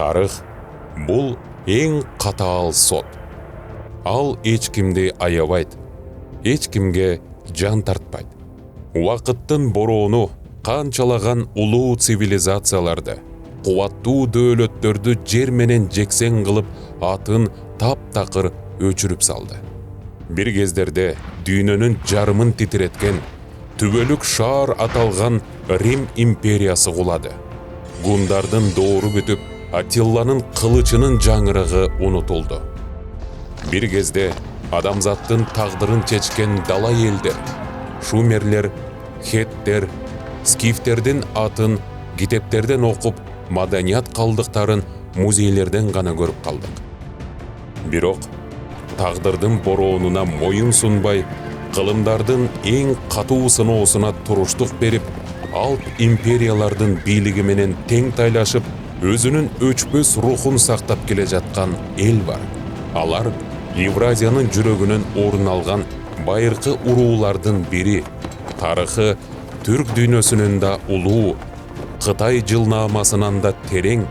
Тарых бул эң катаал сот. Ал эч кимди аябайт, эч кимге жан тартпайт. Убакыттын бороону канчалаган улуу цивилизацияларды, кубаттуу дөөлөттөрдү жер менен жексен кылып, атын таптакыр өчүрүп салды. Бир кездерде дүйнөнүн жарымын титиреткен түбөлүк шаар аталган Рим империясы кулады. Гундардын доору бүтүп, Аттиланын кылычынын жаңырыгы унутулду. Бир кезде адамзаттын тагдырын чечкен дала элдер, шумерлер, хеттер, скифтердин атын китептерден окуп, маданият калдыктарын музейлерден гана көрүп калдык. Бирок тагдырдын бороонуна моюн сунбай, кылымдардын эң катуу сыноосуна туруштук берип, Алп империялардын бийлиги менен тең тайлашып, өзүнүн өчпөс рухун сактап келе жаткан эл бар. Алар Евразиянын жүрөгүнөн орун алган байыркы уруулардын бири. Тарыхы түрк дүйнөсүнүн да улуу, Кытай жылнаамасынан да терең,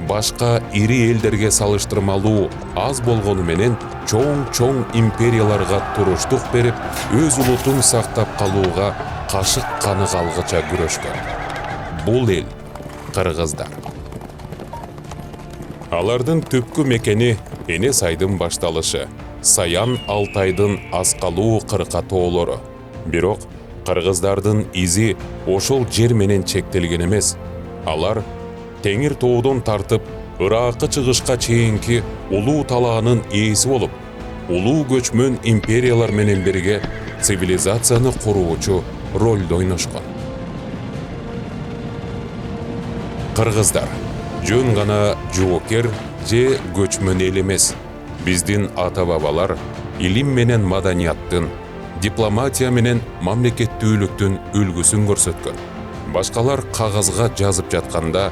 башка ири элдерге салыштырмалуу аз болгону менен чоң империяларга туруштук берип, өз улутун сактап калууга кашык каны калгыча күрөшкөн. Бул эл кыргыздар. Алардын түпкү мекени Эне сайдын башталышы, Саян Алтайдын аскалуу кырка тоолору. Бирок кыргыздардын изи ошол жер менен чектелген эмес. Алар Теңир тоодон тартып, Ыракы чыгышка чейинки улуу талаанын ээси болуп, улуу көчмөн империялар менен бирге цивилизацияны куруучу ролду ойношкон. Кыргыздар жөн гана жоокер же көчмөн эл эмес. Биздин ата-бабалар илим менен маданияттын, дипломатия менен мамлекеттүүлүктүн үлгүсүн көрсөткөн. Башкалар кагазга жазып жатканда,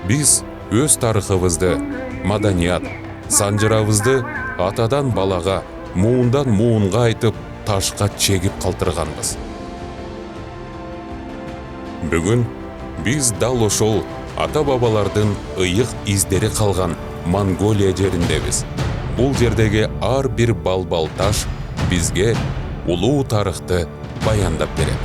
биз өз тарыхыбызды, маданият, санжырабызды атадан балага, муундан муунга айтып, ташка чегип калтырганбыз. Бүгүн биз дал ошол ата-бабалардын ыйык издери калган Монголия жериндебиз. Бул жердеги ар бир балбал таш бизге улуу тарыхты баяндап берет.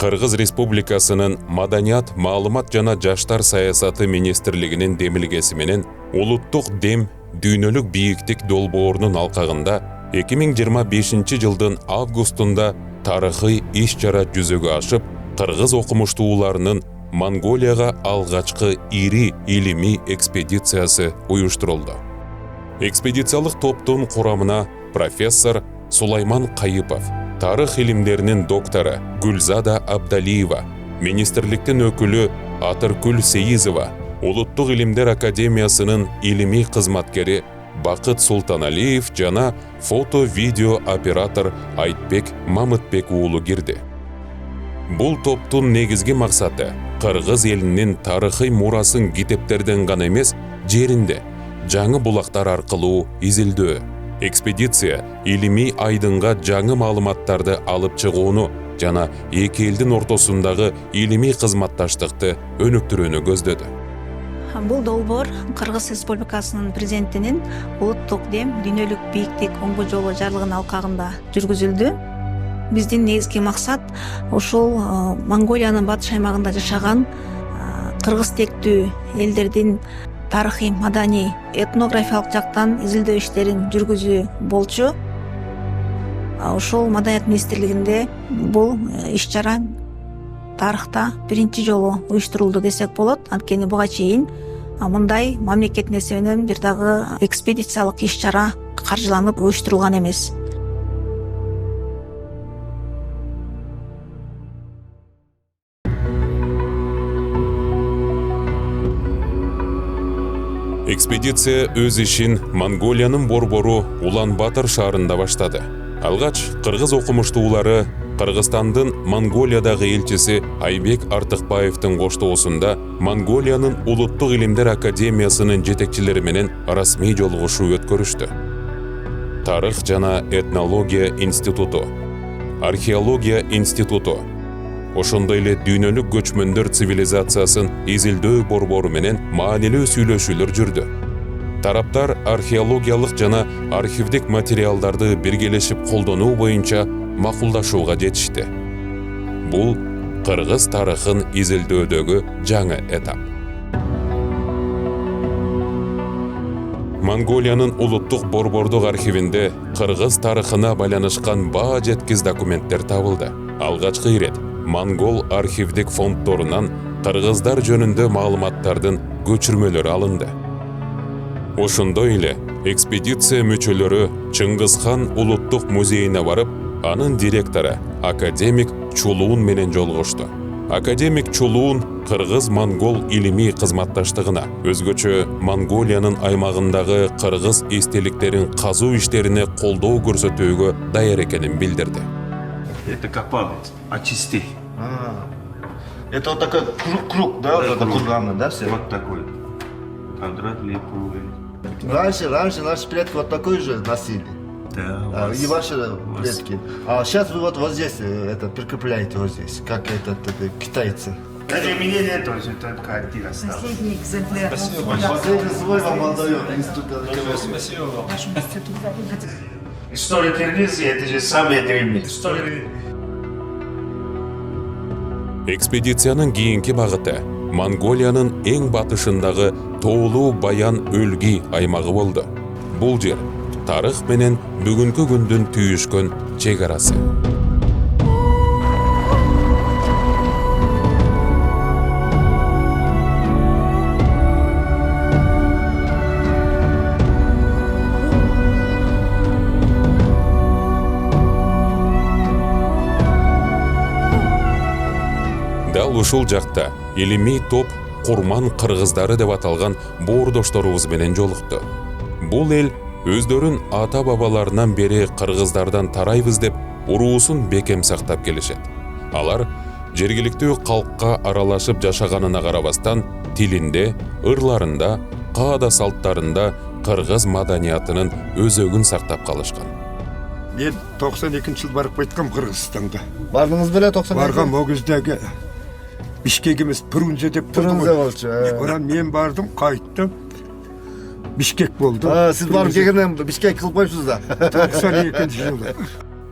Кыргыз Республикасынын Маданият, маалымат жана жаштар саясаты министрлигинин демилгеси менен улуттук дем дүйнөлүк бийиктик долбоорунун алкагында 2025 жылдын августунда тарыхый иш-чара жүзөгө ашып, кыргыз окумуштууларынын Монголияга алгачкы ири илимий экспедициясы уюштурулду. Экспедициялык топтун курамына профессор Сулайман Кайыпов, тарых илимдеринин доктору Гүлзада Абдалиева, министрликтин өкүлү Атыркүл Сейизова, Улуттук илимдер академиясынын илимий кызматкери Бакыт Султаналиев жана фото-видео оператор Айтбек Мамытбек уулу кирди. Бул топтун негизги максаты кыргыз элинин тарыхый мурасын китептерден гана эмес, жеринде, жаңы булактар аркылуу изилдөө. Экспедиция илимий айдынга жаңы маалыматтарды алып чыгууну жана эки элдин ортосундагы илимий кызматташтыкты өнүктүрүүнү көздөдү. Бул долбоор Кыргыз Республикасынын президентинин улуттук дем дүйнөлүк бийиктик оңгу жолу жарлыгынын алкагында жүргүзүлдү. Биздин негизги максат ошол Монголиянын батыш аймагында жашаган кыргыз тектүү элдердин тарыхый, маданий, этнографиялык жактан изилдөө иштерин жүргүзүү болчу. Ошол Маданият министрлигинде бул иш-чара тарыхта биринчи жолу уюштурулду десек болот. Анткени буга чейин мындай мамлекеттин эсебинен бир дагы экспедициялык иш-чара каржыланып уюштурулган эмес. Экспедиция өз ишин Монголиянын борбору Улан-Батыр шаарында баштады. Алгач кыргыз окумуштуулары Кыргызстандын Монголиядагы элчиси Айбек Артыкбаевдин коштоосунда Монголиянын Улуттук илимдер академиясынын жетекчилери менен расмий жолугушуу өткөрүштү. Тарых жана этнология институту, археология институту. Ошондой эле дүйнөлүк көчмөндөр цивилизациясын изилдөө борбору менен маанилүү сүйлөшүүлөр жүрдү. Тараптар археологиялык жана архивдик материалдарды биргелешип колдонуу боюнча макулдашууга жетишти. Бул кыргыз тарыхын изилдөөдөгү жаңы этап. Монголиянын улуттук борбордук архивинде кыргыз тарыхына байланышкан баа жеткиз документтер табылды. Алгачкы ирет Монгол архивдик фонддорунан кыргыздар жөнүндө маалыматтардын көчүрмөлөрү алынды. Ошондой эле экспедиция мүчөлөрү Чыңгызхан улуттук музейине барып, анын директору академик Чулуун менен жолугушту. Академик Чулуун кыргыз-монгол илимий кызматташтыгына, өзгөчө Монголиянын аймагындагы кыргыз эстеликтерин казуу иштерине колдоо көрсөтүүгө даяр экенин билдирди. Это копалось, очисти. Это вот такой круг, да? Вот такой кругами, да, все? Вот такой. Квадратный круглый. Раньше наши предки вот такой же носили. Да, И ваши предки. А сейчас вы вот здесь это прикрепляете вот здесь, как это китайцы. Даже меня нету, уже только один остался. Последний экземпляр. Последний свой вам отдаю институт. История Киргизии — это же самые древние. История... Экспедициянын кийинки багыты Монголиянын эң батышындагы Тоолуу Баян Өлги аймагы болду. Бул жер тарых менен бүгүнкү күндүн түйүшкөн чек арасы. Дал ушул жакта илимий топ Курман кыргыздары деп аталган боордошторубуз менен жолукту. Бул эл өздөрүн ата-бабаларынан бери кыргыздардан тарайбыз деп уруусун бекем сактап келишет. Алар жергиликтүү калкка аралашып жашаганына карабастан тилинде, ырларында, каада салттарында кыргыз маданиятынын өзөгүн сактап калышкан. Мен 92-жыл барып кайткам Кыргызстанда. Бардыңыз беле 90? Баргам о кездеги Бишкек эмес, Пырунзе деп Пырунзе болчу. Анан мен бардым, кайттым. Бишкек болду. Сиз барып келгенден Бишкек кылып коюпсуз да. 92-жылы.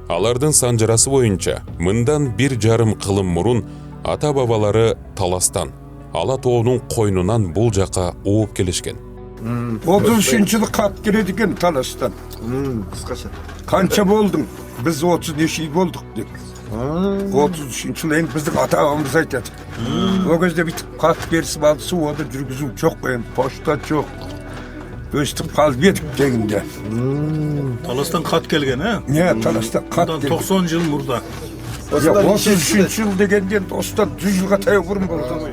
Алардын санжарасы боюнча, мындан 1,5 кылым мурун ата-бабалары Таластан, Ала тоонун койнунан бул жака ооп келишкен. 33-жылы кат келет экен Таластан. Кыскача. Канча болдуң? Биз 35 үй болдук деп. 33-жылы эми биздин ата-бабамыз айтат. О кезде бүтүп кат берип алды, сууга жүргүзүү жок эми, почта жок. Өстүп калып едик дегенде. Таластан кат келген, Не, Таластан кат келген. 90 жыл мурда. 33-жыл дегенден достан 100 жылга таяу бурун болду.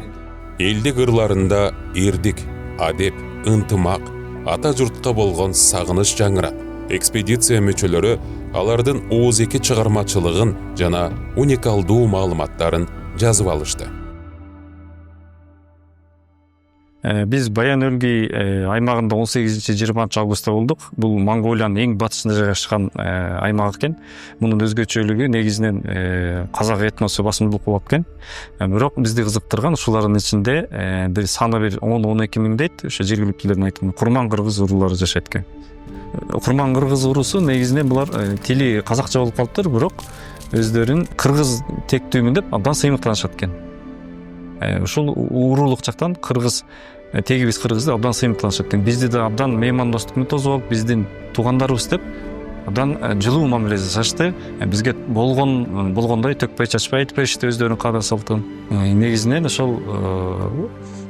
Элдик ырларында эрдик, адеп, ынтымак, ата журтка болгон сагыныч жаңырат. Экспедиция мүчөлөрү алардын ооз-эки чыгармачылыгын жана уникалдуу маалыматтарын жазып алышты. Биз Баян Өлгий аймагында 18-20 августта болдук. Бул Монголиянын эң батышында жайгашкан аймак экен. Мунун өзгөчөлүгү негизинен казак этносу басымдуулук болуп экен. Бирок бизди кызыктырган ушулардын ичинде бир саны бир 10-12 миң дейт. Ошо жергиликтүүлөрдүн айтымы Курман кыргыз уруулары жашайт экен. Курман кыргыз уруусу негизинен булар тили казакча болуп калыптыр, бирок өздөрүн кыргыз тектүүмүн деп абдан сыймыктанышат экен. Ушул уруулук жактан кыргыз тегибиз кыргыз деп абдан сыймыктанышат экен. Бизди да абдан меймандостук менен тосуп алып, биздин туугандарыбыз деп абдан жылуу мамиле жасашты. Бизге болгондой төкпөй чачпай айтпайчты өздөрүнүн каада салтын. Негизинен ошол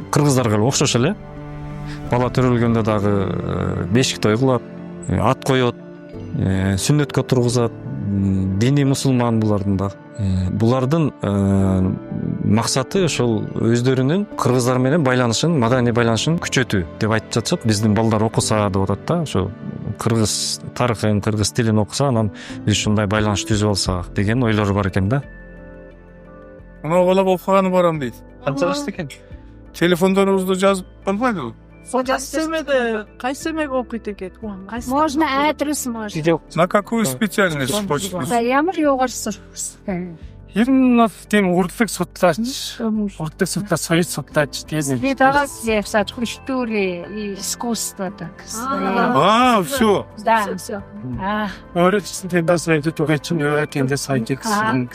кыргыздарга окшош эле. Бала төрөлгөндө дагы бешик той кылат, ат коет, сүннөткө тургузат, дини мусулман булардын да. Булардын максаты ошол өздөрүнүн кыргыздар менен байланышын, маданий байланышын күчөтүү деп айтып жатышат. Биздин балдар окуса деп атат да, ошо кыргыз тарыхын, кыргыз тилин окуса, анан биз ушундай байланыш түзүп алсак деген ойлору бар экен да. Анау бала болуп калганы барам дейт. Канча жашта экен? Телефондорубузду жазып барбайдыбы? Кайсы эмеге окуйт экен? Можно адрес, можно. На какую специальность хочешь? Ямар жогорсуз. Ер нь бол тийм урдлаг судлаач, урдлаг судлаач, соёл судлаач тийм. Литерация, культуре и искусство так. Все. Да, все. Өөрөө ч гэсэн тийм бас байдаг ч нөө тэндээ саяг гэсэн.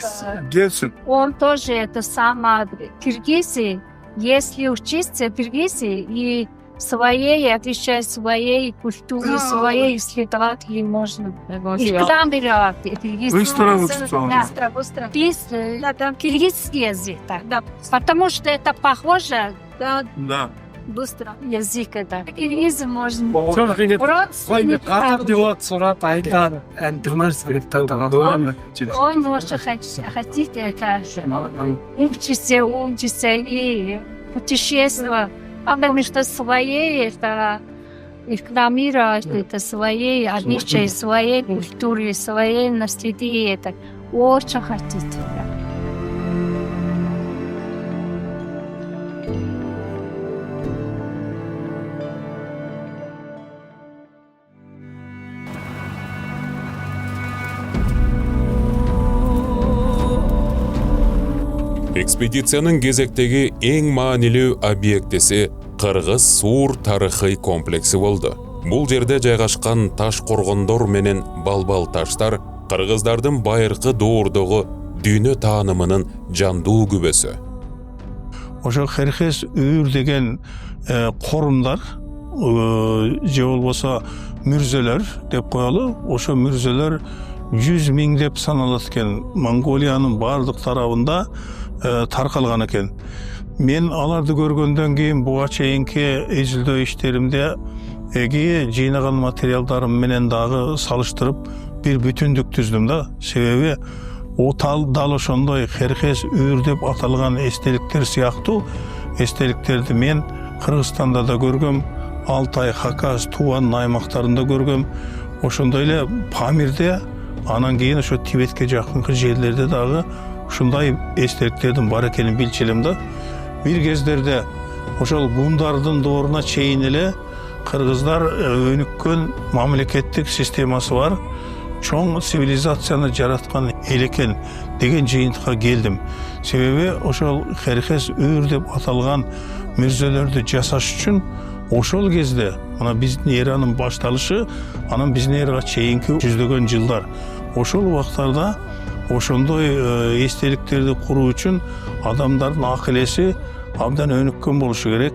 Gelsin. Он тоже это самое. Киргизии, если учиться в Киргизии и своей, отвечать своей культуре, своей исследователей можно. Исламбира, Быстро учиться. быстро. Киргизский язык, да. Потому что это похоже, да, Да. быстро язык это. Киргиз можно. Sonra yine Родственник, Атар девот сурат айтар андмар сэрэгтэн. он может хотите это учиться и путешествовать. Потому что своей это рекламира, это своей обычаи, своей культуры, своей наследия, это очень хотите. Экспедицияның кезектегі ең маанилүү объектісі Кыргыз Суур тарыхый комплексі болды. Бұл жерде жайгашкан таш коргондор менен балбал таштар кыргыздардын байыркы доордогу дүйнө таанымынын жандуу күбөсү. Ошо Керкес үйүр деген корумдар же болбосо мүрзөлөр деп коелу. Ошо мүрзөлөр 100 миңдеп саналат экен. Монголиянын бардык тарабында таркалган экен. Мен аларды көргөндөн кийин буга чейинки изилдөө иштеримде жыйнаган материалдарым менен дагы салыштырып бир бүтүндүк түздүм да. Себеби дал ошондой Керкес үйүр деп аталган эстеликтер сыяктуу эстеликтерди мен Кыргызстанда да көргөм, Алтай, Хакас, Туван аймактарында көргөм. Ошондой эле Памирде, анан кийин ошо Тибетке жакынкы жерлерде дагы ушундай эстеликтердин бар экенин билчилим да. Бир кездерде ошол гундардын дооруна чейин эле кыргыздар өнүккөн мамлекеттик системасы бар, чоң цивилизацияны жараткан эл экен деген жыйынтыкка келдим. Себеби ошол Керкес үйүр деп аталган мүрзөлөрдү жасаш үчүн ошол кезде мына биздин эранын башталышы, анан биздин эрага чейинки жүздөгөн жылдар. Ошол убактарда ошондой эстеликтерди куруу үчүн адамдардын акыл-эси абдан өнүккөн болушу керек.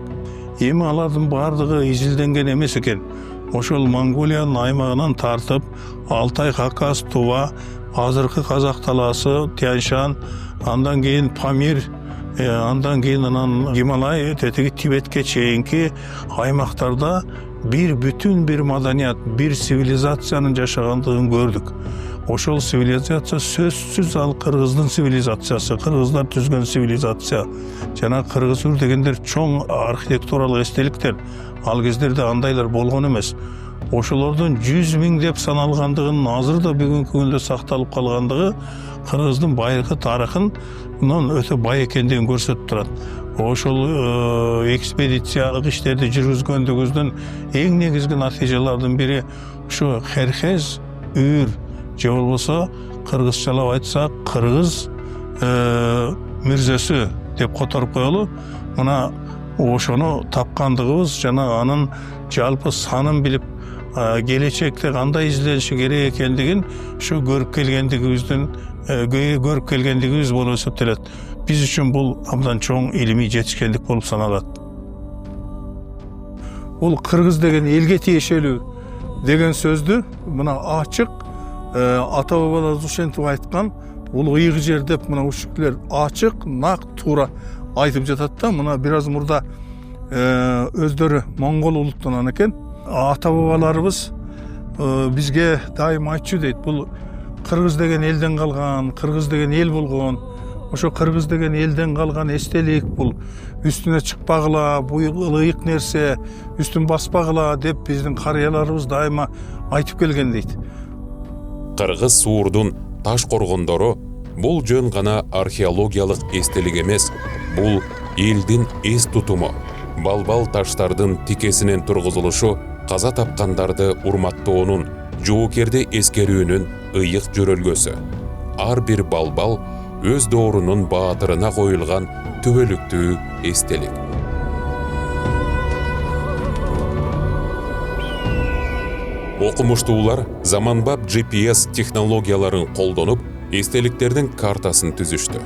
Эми алардын бардыгы изилденген эмес экен. Ошол Монголиянын аймагынан тартып, Алтай, Хакас, Тува, азыркы Казак талаасы, Тянь-Шань, андан кийин Памир, андан кийин анан Гималай, тетиги Тибетке чейинки аймактарда бир бүтүн бир маданият, бир цивилизациянын жашагандыгын көрдүк. Ошол цивилизация сөзсүз ал кыргыздын цивилизациясы, кыргыздар түзгөн цивилизация. Жана кыргыз үйүр дегендер чоң архитектуралык эстеликтер. Ал кездерде андайлар болгон эмес. Ошолордун 100 миң деп саналгандыгын азыр да бүгүнкү күндө сакталып калгандыгы кыргыздын байыркы тарыхынын өтө бай экендигин көрсөтүп турат. Ошол экспедициялык иштерди жүргүзгөндүгүбүздүн эң негизги натыйжалардын бири ушу Керкес үйүр же болбосо кыргызчалап айтсак кыргыз мүрзөсү деп которуп коелу. Мына ошону тапкандыгыбыз жана анын жалпы санын билип келечекте кандай изделиши керек экендигин ушу көрүп келгендигибиз болуп эсептелет. Биз үчүн бул абдан чоң илимий жетишкендик болуп саналат. Бул кыргыз деген элге тиешелүү деген сөздү мына ачык ата бабаларыбыз ушентип айткан, бул ыйык жер деп мына ушуклер ачык, нак, туура айтып жатат да. Мына бир аз мурда өздөрү монгол улуттанан экен. Ата бабаларыбыз бизге дайым айтчу дейт, бул кыргыз деген элден калган, кыргыз деген эл болгон. Ошо кыргыз деген элден калган эстелик, бул үстүнө чыкпагыла, бул ыйык нерсе, үстүн баспагыла деп биздин карыяларыбыз дайыма айтып келген дейт. Кыргыз Суурдун таш коргондору бул жөн гана археологиялык эстелик эмес, бул элдин эс тутуму. балбал таштардын тикесинен тургузулушу каза тапкандарды урматтоонун, жоокерди эскерүүнүн ыйык жөрөлгөсү. Ар бир балбал өз доорунун баатырына коюлган түбөлүктүү эстелик. Окумуштуулар заманбап GPS технологияларын колдонуп, эстеликтердин картасын түзүштү.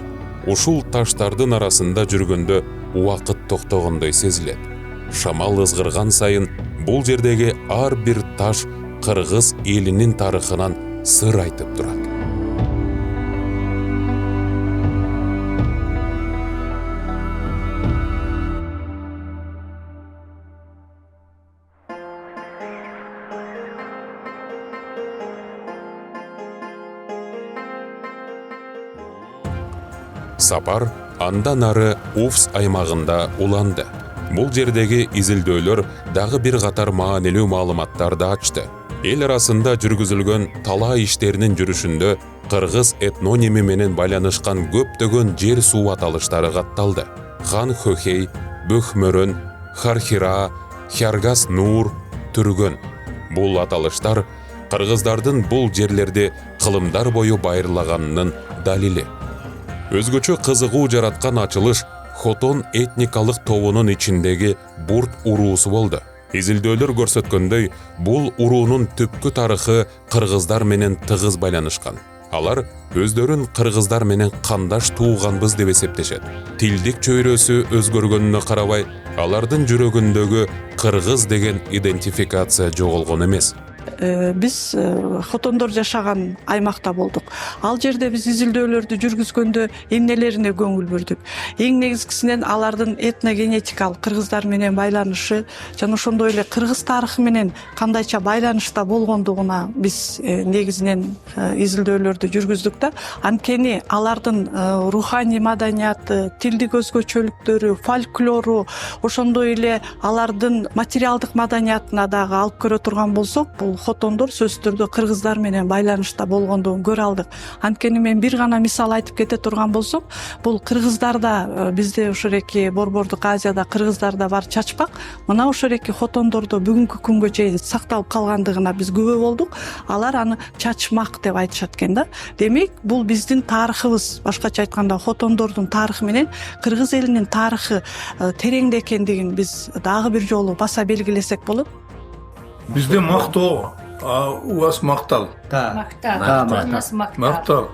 Ушул таштардын арасында жүргөндө убакыт токтогондой сезилет. Шамал ызгырган сайын бул жердеги ар бир таш кыргыз элинин тарыхынан сыр айтып турат. Сапар андан ары Уфс аймагында уланды. Бул жердеги изилдөөлөр дагы бир катар маанилүү маалыматтарды ачты. Эл арасында жүргүзүлгөн талаа иштеринин жүрүшүндө кыргыз этноними менен байланышкан көптөгөн жер суу аталыштары катталды. Хан Хөхей, Бөхмөрөн, Хархира, Хяргас Нуур, Түргөн. Бул аталыштар кыргыздардын бул жерлерди кылымдар бою байырлаганынын далили. Өзгөчө кызыгуу жараткан ачылыш Хотон этникалык тобунун ичиндеги Бурт уруусу болду. Изилдөөлөр көрсөткөндөй, бул уруунун түпкү тарыхы кыргыздар менен тыгыз байланышкан. Алар өздөрүн кыргыздар менен кандаш тууганбыз деп эсептешет. Тилдик чөйрөсү өзгөргөнүнө карабай, алардын жүрөгүндөгү кыргыз деген идентификация жоголгон эмес. Биз хотондор жашаган аймакта болдук. Ал жерде биз изилдөөлөрдү жүргүзгөндө эмнелерине көңүл бурдук. Эң негизгисинен алардын этногенетикалык кыргыздар менен байланышы жана ошондой эле кыргыз тарыхы менен кандайча байланышта болгондугуна биз негизинен изилдөөлөрдү жүргүздүк да. Анткени алардын руханий маданияты, тилдик өзгөчөлүктөрү, фольклору, ошондой эле алардын материалдык маданиятына дагы алып көрө турган болсок, бул хотондор сөзсүз түрдө кыргыздар менен байланышта болгондугун көрө алдык. Анткени мен бир гана мисал айтып кете турган болсом, бул кыргыздарда бизде ошореки Борбордук Азияда кыргыздарда бар чачпак, мына ошореки хотондордо бүгүнкү күнгө чейин сакталып калгандыгына биз күбө болдук. Алар аны чачмак деп айтышат экен да. Демек, бул биздин тарыхыбыз. Башкача айтканда, хотондордун тарыхы менен кыргыз элинин тарыхы тереңде экендигин биз дагы бир жолу баса белгилесек болот. Bizde maqtao, u вас мактал. Мактал.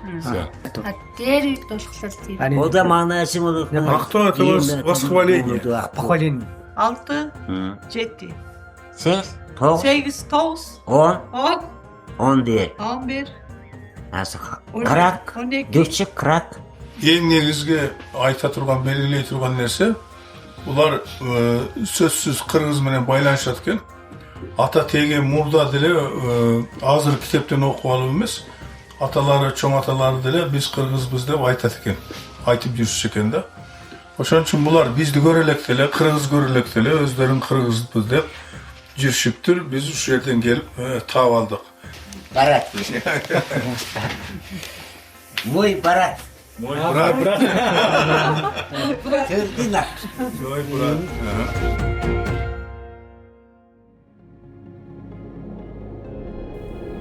O da manası olur. Мактал это восхваление. Похваление. 6, 7, 8, 8, 9, 10, 10, 11. 11, Nasıl? Kırak. 12. Göçük kırak. Eң негизги айта турган, белгилей турган нерсе, булар сөзсүз кыргыз менен байланышат экен. Ата теге мурда деле азыр китептен окуп алып эмес, аталары, чоң аталары деле биз кыргызбыз деп айтат экен, айтып жүрүшчү экен да. Ошон үчүн булар бизди көрө элек деле, кыргыз көрө элек деле өздөрүн кыргызбыз деп жүрүшүптүр. Биз ушул жерден келип таап алдык. Барат. Мой барат. Мой брат. Көрдүңөр. Мой брат.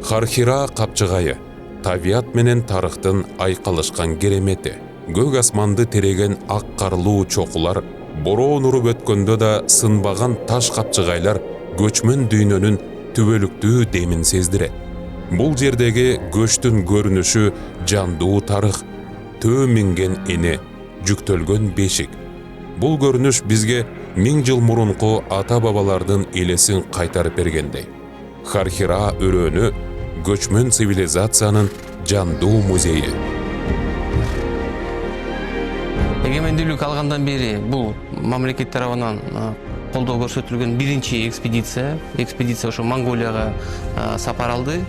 Хархира капчыгайы, табият менен тарыхтын айкалышкан керемети. Көк асманды тереген ак карлуу чокулар, бороон уруп өткөндө да сынбаган таш капчыгайлар көчмөн дүйнөнүн түбөлүктүү демин сездирет. Бул жердеги көчтүн көрүнүшү жандуу тарых, төө минген эне, жүктөлгөн бешик. Бул көрүнүш бизге 1000 жыл мурунку ата-бабалардын элесин кайтарып бергендей. Хархира өрөөнү көчмөн цивилизациянын жандуу музейи. Эгемендүүлүк алгандан бери бул мамлекет тарабынан колдоо көрсөтүлгөн биринчи экспедиция. Экспедиция ошо Монголияга сапар алды.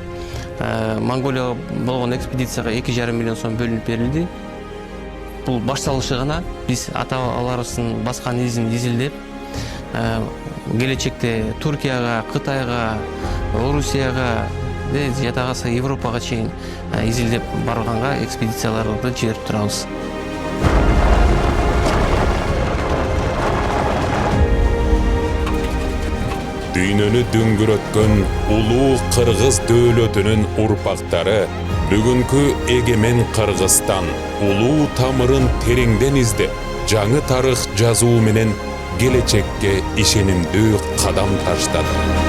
Монголияга болгон экспедицияга 2,5 миллион сом бөлүнүп берилди. Бул башталышы гана. Биз ата-бабаларыбыздын баскан изин изилдеп, келечекте Туркияга, Кытайга, Орусияга, жадагасы Европага чейин изилдеп барганга экспедицияларды жиберип турабыз. Дүйнөнү дөңгөрөткөн улуу кыргыз дөөлөтүнүн урпактары бүгүнкү эгемен Кыргызстан улуу тамырын тереңден издеп, жаңы тарых жазуу менен келечекке ишенимдүү кадам таштады.